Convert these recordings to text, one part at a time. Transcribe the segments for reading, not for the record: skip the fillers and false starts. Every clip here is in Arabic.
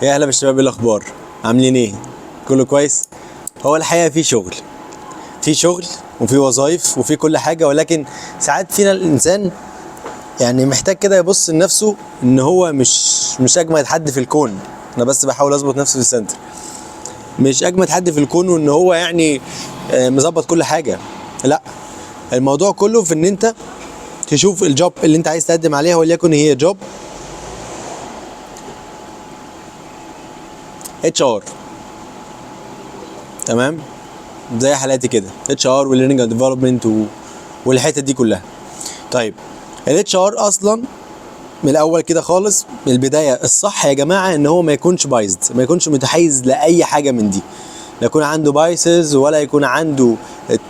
يا اهلا بالشباب، ايه الاخبار؟ عاملين ايه؟ كله كويس؟ هو الحقيقه في شغل وفي وظايف وفي كل حاجه، ولكن ساعات فينا الانسان يعني محتاج كده يبص لنفسه ان هو مش اجمد حد في الكون. انا بس بحاول اظبط نفسي في السنتر. مش اجمد حد في الكون وان هو يعني مظبط كل حاجه. لا، الموضوع كله في ان انت تشوف الجوب اللي انت عايز تقدم عليها، وليكن هي جوب اتش ار. تمام، زي حالاتي كده اتش ار وليرنينج اند ديفلوبمنت والحته دي كلها. طيب، الاتش ار اصلا من الاول كده خالص، من البدايه الصح يا جماعه ان هو ما يكونش بايزد، ما يكونش متحيز لاي حاجه من دي. لا يكون عنده بايسز ولا يكون عنده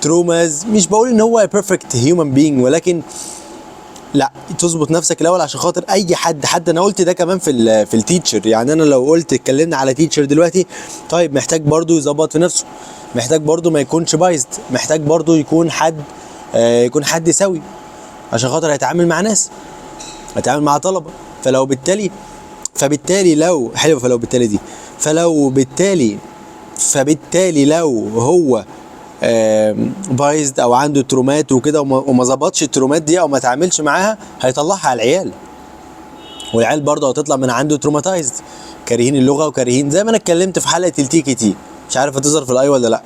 تروماز. مش بقول ان هو بيرفكت هيومن بينج، ولكن لا، تظبط نفسك الاول عشان خاطر اي حد. حتى انا قلت ده كمان في التيتشر. يعني انا لو قلت اتكلمنا على تيتشر دلوقتي، طيب محتاج برضو يظبط في نفسه، محتاج برضو ما يكونش بايزد، محتاج برضو يكون حد يكون حد سوي عشان خاطر هيتعامل مع ناس، هيتعامل مع طلبه. فبالتالي لو حلو، فبالتالي لو هو بايظد او عنده ترومات وكده وما ظبطش الترومات دي او ما تعاملش معاها، هيطلعها على العيال، والعيال برضه هتطلع من عنده تروماتايزد، كارهين اللغه وكارهين، زي ما انا اتكلمت في حلقه التي كي تي. مش عارف هتظهر في الاي ولا لا.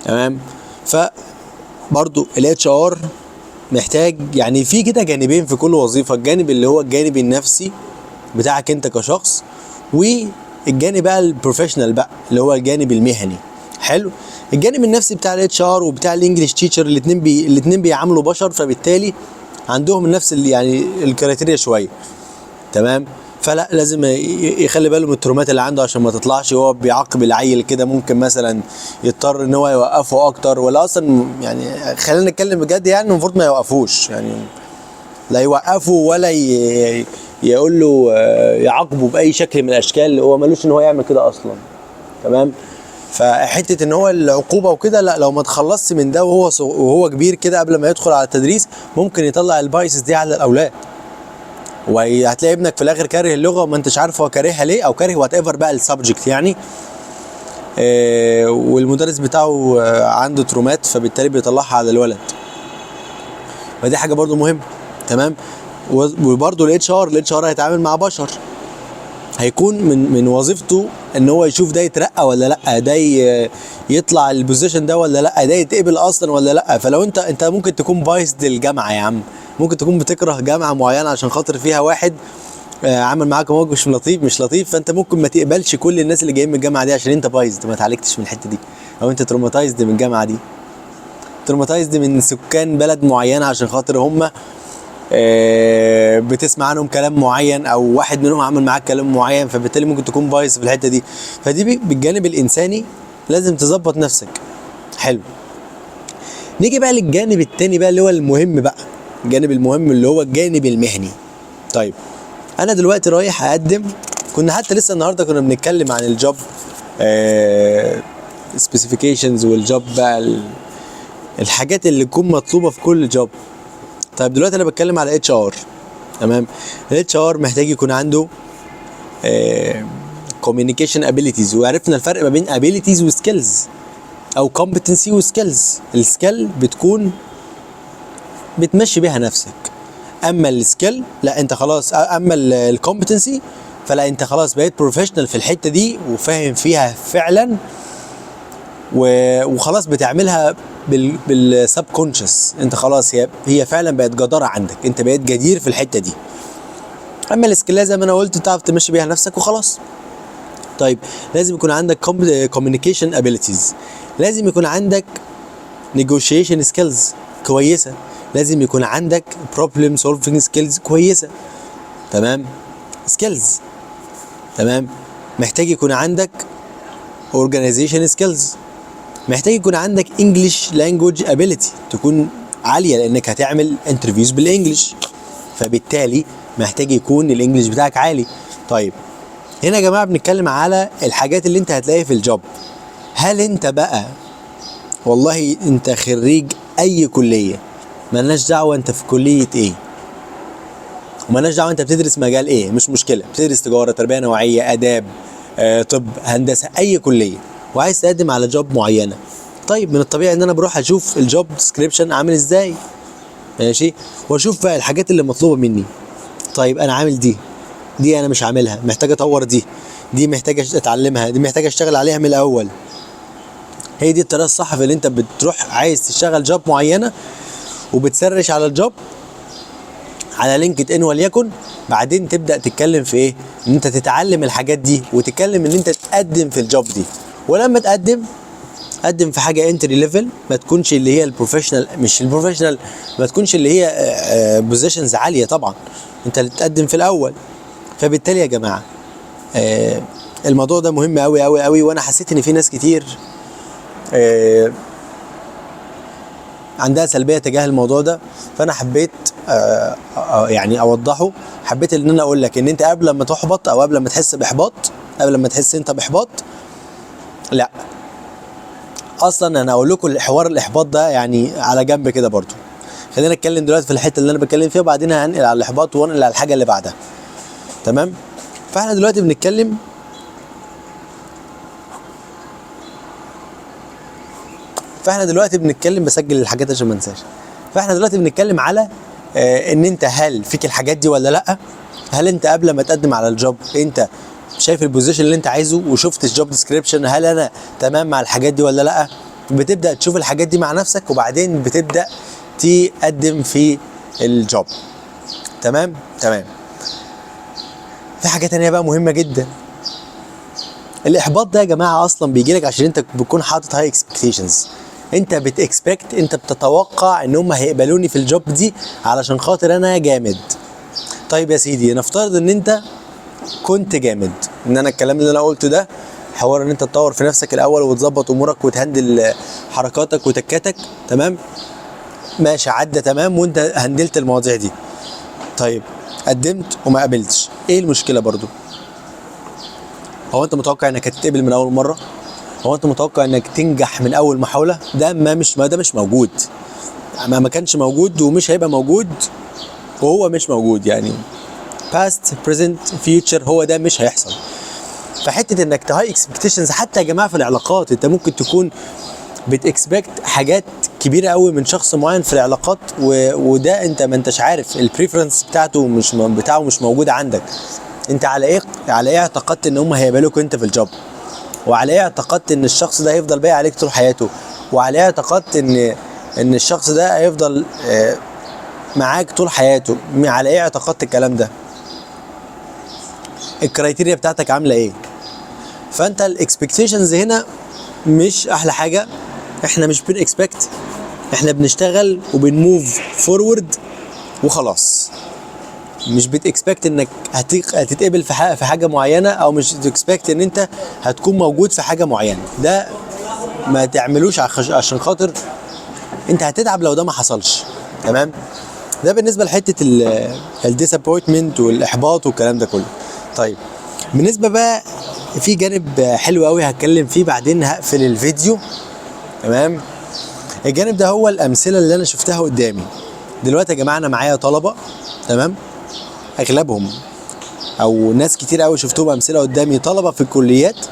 تمام. فبرضه الاتش ار محتاج يعني في كده جانبين في كل وظيفه. الجانب اللي هو الجانب النفسي بتاعك انت كشخص، والجانب بقى البروفيشنال بقى اللي هو الجانب المهني. حلو. الجانب النفسي بتاع الاتش ار وبتاع الانجليش تيتشر، الاثنين بيعاملوا بشر، فبالتالي عندهم نفس يعني الكريتيريا شويه. تمام. فلا، لازم يخلي باله من الترومات اللي عنده عشان ما تطلعش وهو بيعاقب العيل كده. ممكن مثلا يضطر ان هو يوقفه اكتر، ولا اصلا يعني خلينا نتكلم بجد، يعني المفروض ما يوقفوش، يعني لا يوقفه ولا يقول له يعاقبه باي شكل من الاشكال. هو ملوش ان هو يعمل كده اصلا. تمام. فحته ان هو العقوبه وكده، لا، لو ما تخلصش من ده وهو كبير كده قبل ما يدخل على التدريس، ممكن يطلع البايسز دي على الاولاد، وهتلاقي ابنك في الاخر كاره اللغه وما انتش عارف هو كارهها ليه، او كاره وات ايفر بقى السبجكت يعني. والمدرس بتاعه عنده ترومات، فبالتالي بيطلعها على الولد. فدي حاجه برضو مهمه. تمام. وبرضو الاتش ار هيتعامل مع بشر، هيكون من وظيفته ان هو يشوف ده يترقى ولا لا، ده يطلع البوزيشن ده ولا لا، ده يتقبل اصلا ولا لا. فلو انت ممكن تكون بايظد الجامعه يا عم، ممكن تكون بتكره جامعه معينه عشان خاطر فيها واحد عمل معاك موقف مش لطيف، فانت ممكن ما تقبلش كل الناس اللي جايين من الجامعه دي عشان انت بايظد، ما اتعالجتش من الحته دي، او انت تروماتايزد من الجامعه دي، تروماتايزد من سكان بلد معينه عشان خاطر هم بتسمع عنهم كلام معين، او واحد منهم عمل معاك كلام معين، فبالتالي ممكن تكون بايظ في الحته دي. فدي بالجانب الانساني لازم تظبط نفسك. حلو. نيجي بقى للجانب التاني بقى اللي هو المهم بقى، الجانب المهم اللي هو الجانب المهني. طيب، انا دلوقتي رايح اقدم، كنا حتى لسه النهارده كنا بنتكلم عن الجوب سبيسيفيكيشنز والجوب بقى الحاجات اللي تكون مطلوبه في كل جوب. طيب دلوقتي انا بتكلم على اتش ار. تمام. الاتش ار محتاج يكون عنده communication abilities، وعرفنا الفرق ما بين abilities وسكيلز، او competency وسكيلز. السكيل بتكون بتمشي بيها نفسك، اما السكيل لا، انت خلاص. اما الكومبتنسي فلا، انت خلاص بقيت بروفيشنال في الحته دي وفاهم فيها فعلا، وخلاص بتعملها بالسب كونشس. انت خلاص هي فعلا بقت جداره عندك، انت بقيت جدير في الحته دي. اما السكيل زي ما انا قلت تعرف تمشي بيها نفسك وخلاص. طيب، لازم يكون عندك communication abilities، لازم يكون عندك negotiation skills كويسه، لازم يكون عندك problem solving skills كويسه. تمام. skills. تمام. محتاج يكون عندك organization skills، محتاج يكون عندك English language ability تكون عاليه، لانك هتعمل انترفيوز بالانجلش، فبالتالي محتاج يكون الانجليش بتاعك عالي. طيب، هنا يا جماعه بنتكلم على الحاجات اللي انت هتلاقيها في الجوب. هل انت بقى والله انت خريج اي كليه، مالناش دعوه انت في كليه ايه، ومالناش دعوه انت بتدرس مجال ايه، مش مشكله، بتدرس تجاره، تربيه نوعيه، اداب، طب، هندسه، اي كليه، وعايز تقدم على جوب معينه. طيب من الطبيعي ان انا بروح اشوف الجوب ديسكريبشن عامل ازاي، ماشي، واشوف بقى الحاجات اللي مطلوبه مني. طيب انا عامل دي انا مش عاملها، محتاج اطور دي محتاج اتعلمها، دي محتاج اشتغل عليها من الاول. هي دي الطريقه الصح في اللي انت بتروح عايز تشتغل جوب معينه، وبتسرش على الجوب على لينكد ان وليكن، بعدين تبدا تتكلم في ايه، ان انت تتعلم الحاجات دي، وتتكلم ان انت تقدم في الجوب دي. ولما قدم في حاجه انتري ليفل، ما تكونش اللي هي البروفيشنال، مش البروفيشنال، ما تكونش اللي هي بوزيشنز عاليه طبعا، انت اللي تقدم في الاول. فبالتالي يا جماعه الموضوع ده مهم قوي قوي قوي، وانا حسيت ان في ناس كتير عندها سلبيه تجاه الموضوع ده، فانا حبيت يعني اوضحه. حبيت ان انا اقول لك ان انت قبل ما تحبط، او قبل ما تحس باحباط، قبل ما تحس انت باحباط، لا، اصلا انا اقول لكم حوار الاحباط ده يعني على جنب كده برضو. خلينا نتكلم دلوقتي في الحته اللي انا بتكلم فيها، وبعدين هنقل على الاحباط وانقل على الحاجه اللي بعدها. تمام. فاحنا دلوقتي بنتكلم بسجل الحاجات عشان ما انساش. فاحنا دلوقتي بنتكلم على ان انت هل فيك الحاجات دي ولا لا. هل انت قبل ما تقدم على الجوب انت شايف البوزيشن اللي انت عايزه، وشفت الجوب ديسكريبشن، هل انا تمام مع الحاجات دي ولا لا. بتبدا تشوف الحاجات دي مع نفسك، وبعدين بتبدا تقدم في الجوب. تمام. في حاجه تانية بقى مهمه جدا. الاحباط ده يا جماعه اصلا بيجي لك عشان انت بتكون حاطط هاي اكسبكتيشنز. انت انت بتتوقع ان هم هيقبلوني في الجوب دي علشان خاطر انا جامد. طيب يا سيدي، نفترض ان انت كنت جامد، ان انا الكلام اللي انا قلته ده حوار ان انت تطور في نفسك الاول، وتظبط امورك، وتهندل حركاتك وتكاتك. تمام، ماشي، عدى تمام، وانت هندلت المواضيع دي. طيب قدمت وما قابلتش، ايه المشكله برضو؟ هو انت متوقع انك هتتقبل من اول مره؟ هو انت متوقع انك تنجح من اول محاوله؟ ده مش موجود. ما كانش موجود، ومش هيبقى موجود، وهو مش موجود يعني. past present future، هو ده مش هيحصل. فحته انك تهاي اكسبكتيشنز، حتى يا جماعه في العلاقات، انت ممكن تكون بتكسبكت حاجات كبيره قوي من شخص معين في العلاقات، وده انت ما انتش عارف البريفرنس بتاعته مش موجود عندك. انت على ايه اعتقدت ان هم هيقبلوك انت في الجوب؟ وعلى ايه اعتقدت ان الشخص ده هيفضل باقي عليك طول حياته؟ وعلى ايه اعتقدت ان الشخص ده هيفضل معاك طول حياته؟ على ايه اعتقدت الكلام ده؟ الكرايتيريا بتاعتك عامله ايه؟ فانت الاكسبكتيشنز هنا مش احلى حاجه. احنا مش بنكسبكت، احنا بنشتغل وبنموف فورورد وخلاص. مش بتكسبكت انك هتتقبل في حاجه معينه، او مش بتكسبكت ان انت هتكون موجود في حاجه معينه. ده ما تعملوش عشان خاطر انت هتتعب لو ده ما حصلش. تمام. ده بالنسبه لحته الديسابوينتمنت والاحباط والكلام ده كله. طيب بالنسبه بقى في جانب حلو قوي هتكلم فيه، بعدين هقفل الفيديو. تمام. الجانب ده هو الامثله اللي انا شفتها قدامي دلوقتي. يا جماعه انا معايا طلبه، تمام، اغلبهم او ناس كتير قوي شفتهم امثله قدامي، طلبه في الكليات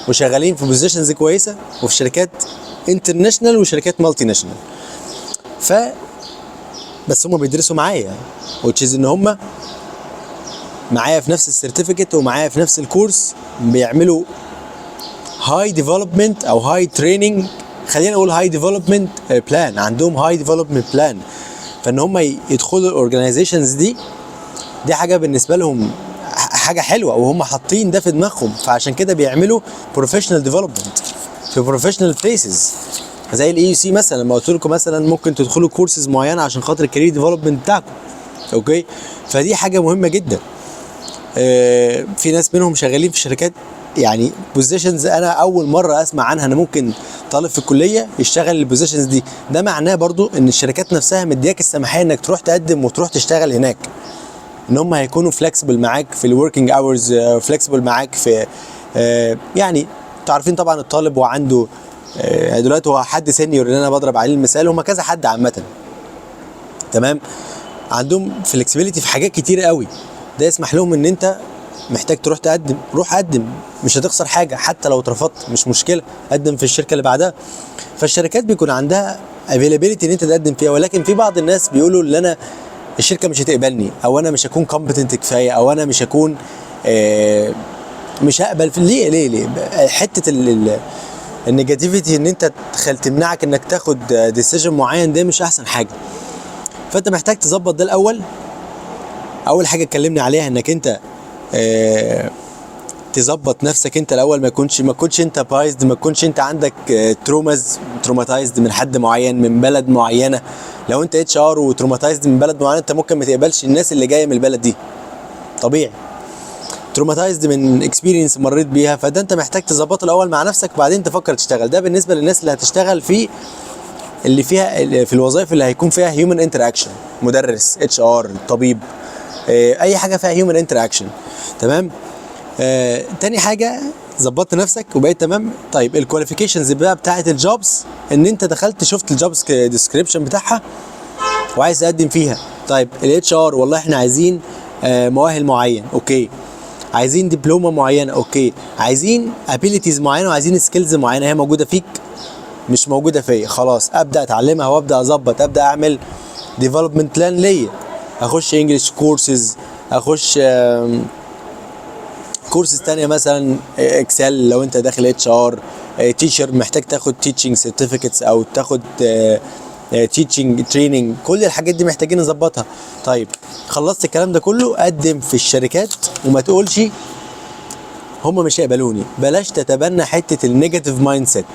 وشغالين في بوزيشنز كويسه، وفي شركات انترناشونال وشركات مالتي ناشونال. بس هم بيدرسوا معايا، وتشيز ان هم معايا في نفس السيرتيفيكت ومعايا في نفس الكورس، بيعملوا هاي ديفلوبمنت او هاي تريننج، خلينا نقول هاي ديفلوبمنت بلان، عندهم هاي ديفلوبمنت بلان. فان هم يدخلوا الاورجنايزيشنز دي حاجه بالنسبه لهم حاجه حلوه، وهم حاطين ده في دماغهم. فعشان كده بيعملوا بروفيشنال ديفلوبمنت في بروفيشنال بليسز، زي الاي يو سي مثلا. لما قلت لكم مثلا ممكن تدخلوا كورسز معينه عشان خاطر الكارير ديفلوبمنت بتاعكم. اوكي، فدي حاجه مهمه جدا. في ناس منهم شغالين في شركات، يعني بوزيشنز انا اول مره اسمع عنها. انا ممكن طالب في الكليه يشتغل البوزيشنز دي. ده معناه برضو ان الشركات نفسها مدياك السماحيه انك تروح تقدم وتروح تشتغل هناك، ان هم هيكونوا فلكسبل معاك في الوركينج اورز، فلكسبل معاك في يعني انتوا عارفين طبعا الطالب وعنده دلوقتي هو حد سينيور اللي انا بضرب عليه المثال، هم كذا حد عامه. تمام. عندهم فلكسبيليتي في حاجات كتير قوي، ده يسمح لهم ان انت محتاج تروح تقدم، روح قدم، مش هتخسر حاجه، حتى لو اترفضت مش مشكله، قدم في الشركه اللي بعدها. فالشركات بيكون عندها افيلابيلتي ان انت تقدم فيها. ولكن في بعض الناس بيقولوا ان انا الشركه مش هتقبلني، او انا مش هكون كومبتنت كفايه، او انا مش هكون مش هقبل في ليه حته النيجاتيفيتي ان انت تمنعك انك تاخد ديسيجن معين، ده مش احسن حاجه. فانت محتاج تظبط ده الاول. اول حاجه اتكلمنا عليها انك انت تظبط نفسك انت الاول، ما تكونش انت بايزد، ما تكونش انت عندك تروماتايزد من حد معين، من بلد معينه. لو انت اتش ار وتروماتايزد من بلد معينه، انت ممكن ما تقبلش الناس اللي جايه من البلد دي، طبيعي. تروماتايزد من اكسبيرينس مريت بيها، فده انت محتاج تظبطه الاول مع نفسك، بعدين تفكر تشتغل. ده بالنسبه للناس اللي هتشتغل اللي فيها في الوظائف اللي هيكون فيها هيومن انتراكشن، مدرس، اتش ار، طبيب، اي حاجه فيها هيومن انتراكشن. تمام. تاني حاجه ظبطت نفسك وبقيت تمام. طيب الكواليفيكيشنز بقى بتاعت الجوبز، ان انت دخلت شفت الجوبز ديسكريبشن بتاعها وعايز تقدم فيها. طيب الاتش ار والله احنا عايزين مؤهل معين، اوكي. عايزين دبلومه معينه، اوكي. عايزين ابيليتيز معينه وعايزين سكيلز معينه، هي موجوده فيك مش موجوده فيا، خلاص ابدا اتعلمها وابدا اظبط، ابدا اعمل ديفلوبمنت بلان ليا. اخش انجلش كورسز، اخش كورسز تانية مثلا اكسل لو انت داخل اتش ار، تيشر محتاج تاخد تيتشنج سيرتيفيكتس او تاخد تيتشنج تريننج، كل الحاجات دي محتاجين نظبطها. طيب خلصت الكلام ده كله، قدم في الشركات وما تقولش هم مش هيقبلوني. بلاش تتبنى حته النيجاتيف مايند سيت.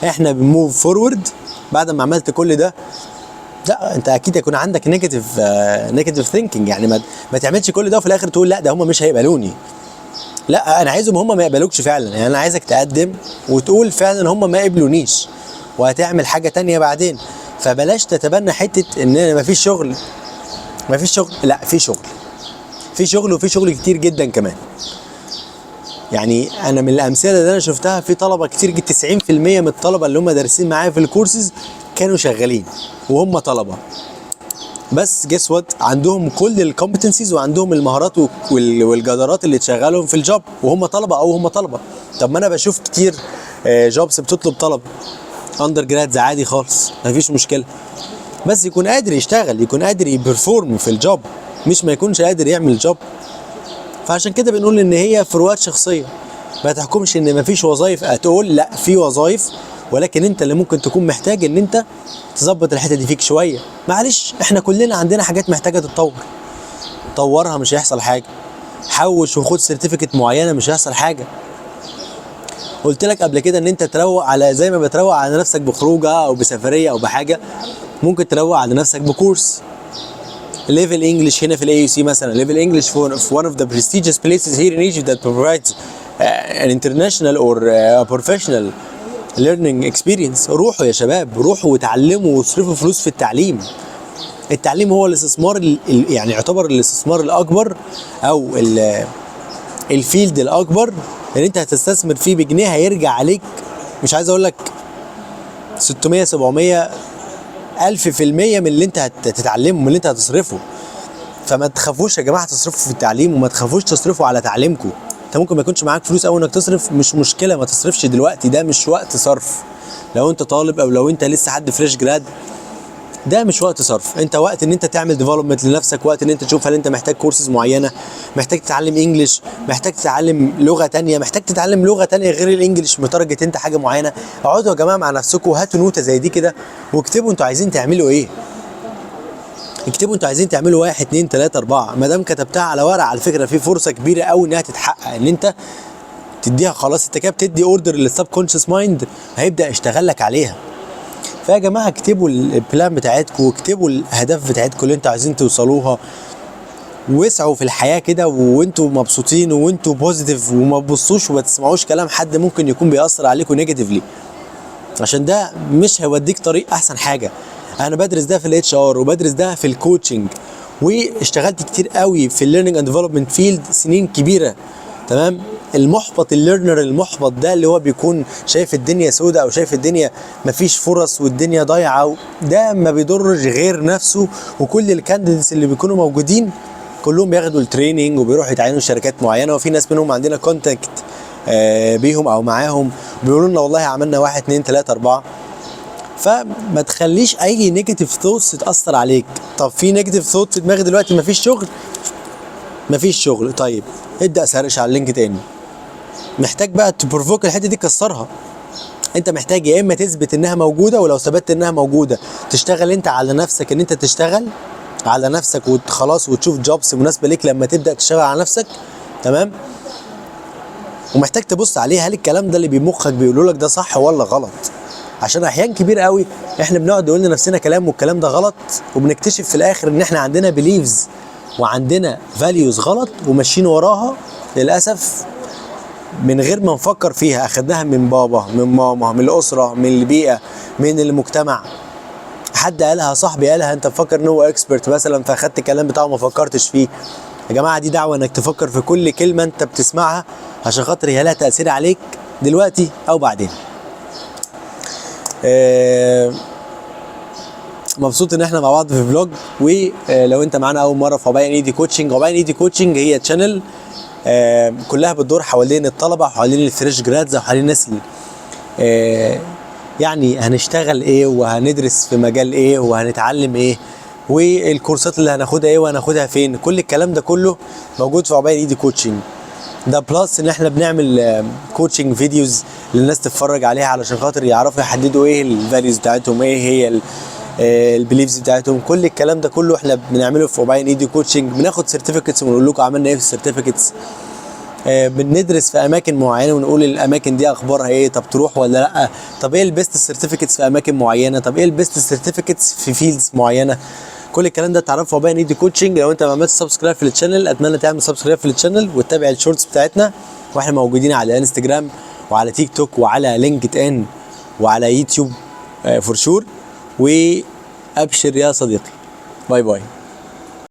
احنا بنموف فورورد بعد ما عملت كل ده. لا انت اكيد هيكون عندك نيجاتيف ثينكينج، يعني ما تعملش كل ده وفي الاخر تقول لا ده هم مش هيقبلوني. لا انا عايزهم هم ما يقبلوكش فعلا، يعني انا عايزك تقدم وتقول فعلا هم ما يقبلونيش وهتعمل حاجه تانية بعدين. فبلاش تتبنى حته ان مفيش شغل. لا في شغل وفي شغل كتير جدا كمان. يعني انا من الامثله اللي انا شفتها في طلبه كتير 90% من الطلبه اللي هم دارسين معايا في الكورسز كانوا شغالين وهم طلبه، بس جس وات عندهم كل الكومبتنسيز وعندهم المهارات والجدارات اللي تشغلهم في الجوب وهم طلبه او هم طلبه. طب ما انا بشوف كتير جوبس بتطلب طلبه اندر جرادز عادي خالص، مفيش مشكله، بس يكون قادر يشتغل، يكون قادر يبرفورم في الجوب، مش ما يكونش قادر يعمل الجوب. فعشان كده بنقول ان هي فروقات شخصيه، ما تحكمش ان مفيش وظايف، هتقول لا في وظايف، ولكن انت اللي ممكن تكون محتاج ان انت تظبط الحته دي فيك شويه. معلش احنا كلنا عندنا حاجات محتاجه تتطور، طورها مش هيحصل حاجه. حوش وخد سيرتيفيكت معينه مش هيحصل حاجه. قلت لك قبل كده ان انت تروق على زي ما بتروق على نفسك بخروجه او بسفريه او بحاجه، ممكن تروق على نفسك بكورس ليفل انجلش هنا في الاي يو سي مثلا. ليفل انجلش في one of the prestigious places here in Egypt that provides an international or professional learning experience. روحوا يا شباب، روحوا وتعلموا واصرفوا فلوس في التعليم. التعليم هو الاستثمار يعني يعتبر الاستثمار الاكبر او الفيلد الاكبر اللي انت هتستثمر فيه بجنيه هيرجع عليك، مش عايز اقول لك 600 700 1000% من اللي انت هتتعلمه، من اللي انت هتصرفه. فما تخافوش يا جماعه تصرفوا في التعليم، وما تخافوش تصرفوا على تعليمكم. انت ممكن ما يكونش معاك فلوس قوي انك تصرف، مش مشكله، ما تصرفش دلوقتي، ده مش وقت صرف. لو انت طالب او لو انت لسه حد فريش جراد، ده مش وقت صرف. انت وقت ان انت تعمل ديفلوبمنت لنفسك، وقت ان انت تشوف هل انت محتاج كورسز معينه، محتاج تتعلم انجلش، محتاج تتعلم لغه تانية، محتاج تتعلم لغه تانية غير الانجليش متارجت انت حاجه معينه. اقعدوا يا جماعه مع نفسكم وهاتوا نوته زي دي كده واكتبوا انتوا عايزين تعملوا ايه. اكتبوا انتوا عايزين تعملوا 1 2 3 4. ما دام كتبتها على ورق، على فكره في فرصه كبيره قوي انها تتحقق، ان انت تديها خلاص. انت كده بتدي اوردر للسب كونشس مايند، هيبدا يشتغل لك عليها. فيا جماعه اكتبوا البلان بتاعتكم واكتبوا الاهداف بتاعتكم اللي انتوا عايزين توصلوها، واسعوا في الحياه كده وانتوا مبسوطين وانتوا بوزيتيف، وما تبصوش وما تسمعوش كلام حد ممكن يكون بيأثر عليكم نيجاتيفلي، عشان ده مش هيوديك طريق احسن حاجه. انا بدرس ده في الاتش ار وبدرس ده في الكوتشنج، واشتغلت كتير قوي في الليرنينج اند ديفلوبمنت فيلد سنين كبيره، تمام. المحبط، الليرنر المحبط ده اللي هو بيكون شايف الدنيا سودة او شايف الدنيا مفيش فرص والدنيا ضايعه، ده ما بيضرش غير نفسه. وكل الكانديديتس اللي بيكونوا موجودين كلهم بياخدوا التريننج وبيروحوا يتعينوا شركات معينه، وفي ناس منهم عندنا كونتاكت بيهم او معاهم بيقولوا لنا والله عملنا 1 2 3 4. فما تخليش اي نيجاتيف ثوتس تاثر عليك. طب في نيجاتيف ثوت في دماغي دلوقتي، مفيش شغل، مفيش شغل، طيب ابدا سرش على لينكد ان. محتاج بقى تبروفوك الحته دي، تكسرها. انت محتاج يا اما تثبت انها موجوده، ولو ثبتت انها موجوده تشتغل انت على نفسك، ان انت تشتغل على نفسك وخلاص وتشوف جوبس مناسبه ليك لما تبدا تشتغل على نفسك. تمام. ومحتاج تبص عليه، هل الكلام ده اللي بمخك بيقولوا لك ده صح ولا غلط؟ عشان احيان كبير قوي احنا بنقعد نقول لنفسنا كلام والكلام ده غلط، وبنكتشف في الاخر ان احنا عندنا بيليفز وعندنا فاليوز غلط وماشيين وراها للاسف من غير ما نفكر فيها. اخدناها من بابا، من ماما، من الاسره، من البيئه، من المجتمع. حد قالها، صاحبي قالها، انت مفكر ان هو اكسبرت مثلا فاخدت الكلام بتاعه ما فكرتش فيه. يا جماعه دي دعوه انك تفكر في كل كلمه انت بتسمعها عشان خاطر هي لها تاثير عليك دلوقتي او بعدين. مبسوط ان احنا مع بعض في فلوج. ولو انت معانا اول مره في عباية ايدي كوتشنج، عباية ايدي كوتشنج هي تشانل كلها بتدور حوالين الطلبه، حوالين الفريش جرادز، وحوالين الناس يعني هنشتغل ايه وهندرس في مجال ايه وهنتعلم ايه والكورسات اللي هناخدها ايه وهناخدها فين. كل الكلام ده كله موجود في عباية ايدي كوتشنج. ده بلس ان احنا بنعمل كوتشنج فيديوز للناس تتفرج عليها علشان خاطر يعرفوا يحددوا ايه الفاليوز بتاعتهم، ايه هي البيليفز بتاعتهم. كل الكلام ده كله احنا بنعمله في عباية ايدي كوتشنج. بناخد سيرتيفيكتس ونقول لكم عملنا ايه في السيرتيفيكتس. بندرس في اماكن معينه ونقول الاماكن دي اخبارها ايه، طب تروح ولا لا، طب ايه البيست سيرتيفيكتس في اماكن معينه، طب ايه البيست سيرتيفيكتس في فيلدز معينه. كل الكلام ده تعرفه في عباية ايدي كوتشنج. لو انت ما عملتش سبسكرايب في الشانل اتمنى تعمل سبسكرايب في الشانل وتتابع الشورتس بتاعتنا. واحنا موجودين على انستجرام وعلى تيك توك وعلى لينكد ان وعلى يوتيوب فور شور. وابشر يا صديقي، باي باي.